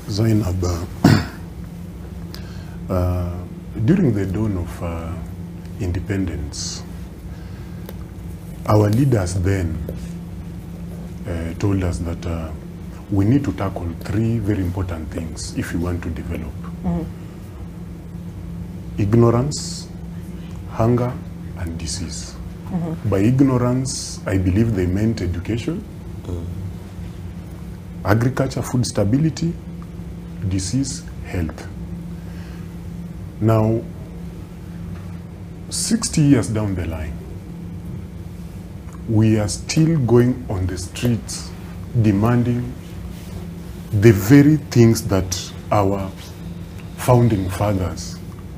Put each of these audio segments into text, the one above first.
Zainab, during the dawn of independence, our leaders then told us that we need to tackle three very important things if we want to develop. Ignorance, hunger, and disease. By ignorance, I believe they meant education, agriculture, food stability, disease, health. Now, 60 years down the line, we are still going on the streets demanding the very things that our founding fathers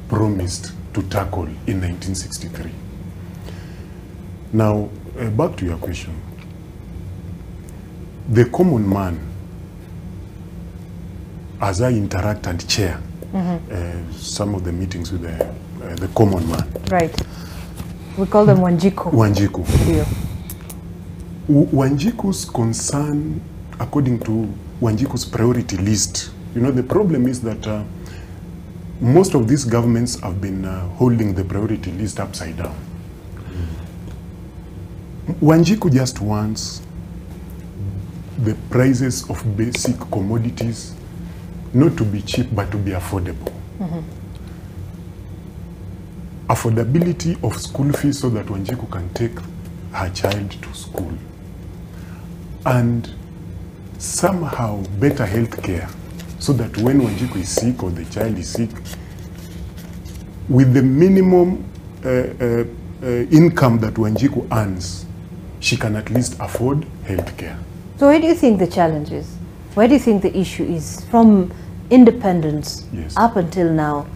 promised to tackle in 1963. Now, back to your question. The common man, as I interact and chair some of the meetings with the common man. Right. We call them Wanjiku. Wanjiku. Yeah. Wanjiku's concern, according to Wanjiku's priority list, you know, the problem is that most of these governments have been holding the priority list upside down. Wanjiku just wants the prices of basic commodities not to be cheap but to be affordable. Affordability of school fees so that Wanjiku can take her child to school. And somehow better health care so that when Wanjiku is sick or the child is sick, with the minimum income that Wanjiku earns, she can at least afford health care. So where do you think the challenge is? Where do you think the issue is? From independence up until now,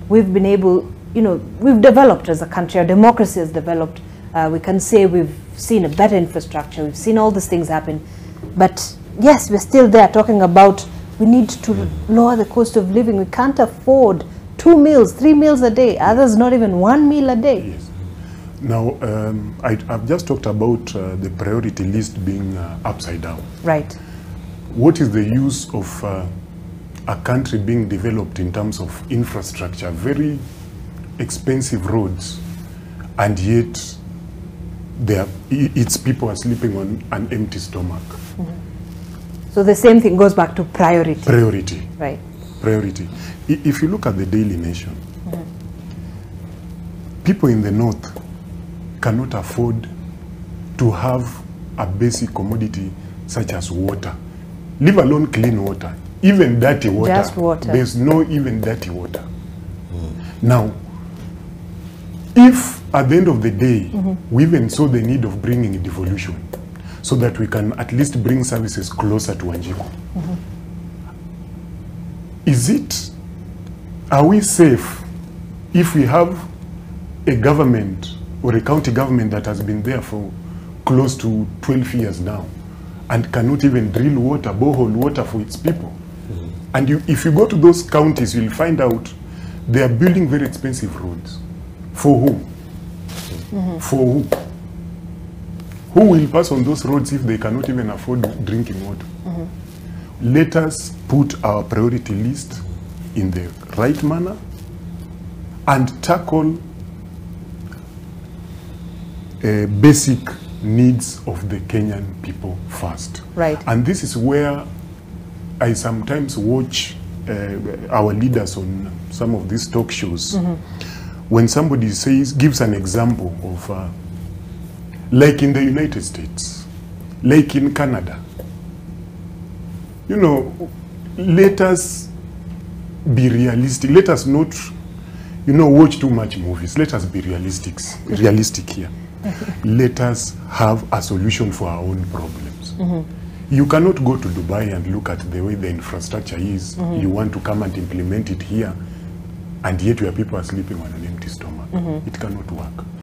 we've been able, you know, we've developed as a country, our democracy has developed. We can say we've seen a better infrastructure, we've seen all these things happen. But yes, we're still there talking about we need to lower the cost of living. We can't afford 2 meals, 3 meals a day, others not even 1 meal a day. Yes. Now, I've just talked about the priority list being upside down. Right. What is the use of a country being developed in terms of infrastructure, very expensive roads, and yet its people are sleeping on an empty stomach? So the same thing goes back to priority. Priority. Right. Priority. If you look at the Daily Nation, people in the north cannot afford to have a basic commodity such as water, leave alone clean water, even dirty water. Just water. There's no even dirty water. Now, if at the end of the day, we even saw the need of bringing devolution so that we can at least bring services closer to Wanjiku, are we safe if we have a government or a county government that has been there for close to 12 years now and cannot even drill water, borehole water for its people? And if you go to those counties, you'll find out they are building very expensive roads. For who? For who? Who will pass on those roads if they cannot even afford drinking water? Let us put our priority list in the right manner and tackle basic needs of the Kenyan people first. Right. And this is where I sometimes watch our leaders on some of these talk shows. When somebody gives an example of, like in the United States, like in Canada, you know, let us be realistic. Let us not, you know, watch too much movies. Let us be realistic here. Let us have a solution for our own problems. You cannot go to Dubai and look at the way the infrastructure is. You want to come and implement it here, and yet your people are sleeping on an empty stomach. It cannot work.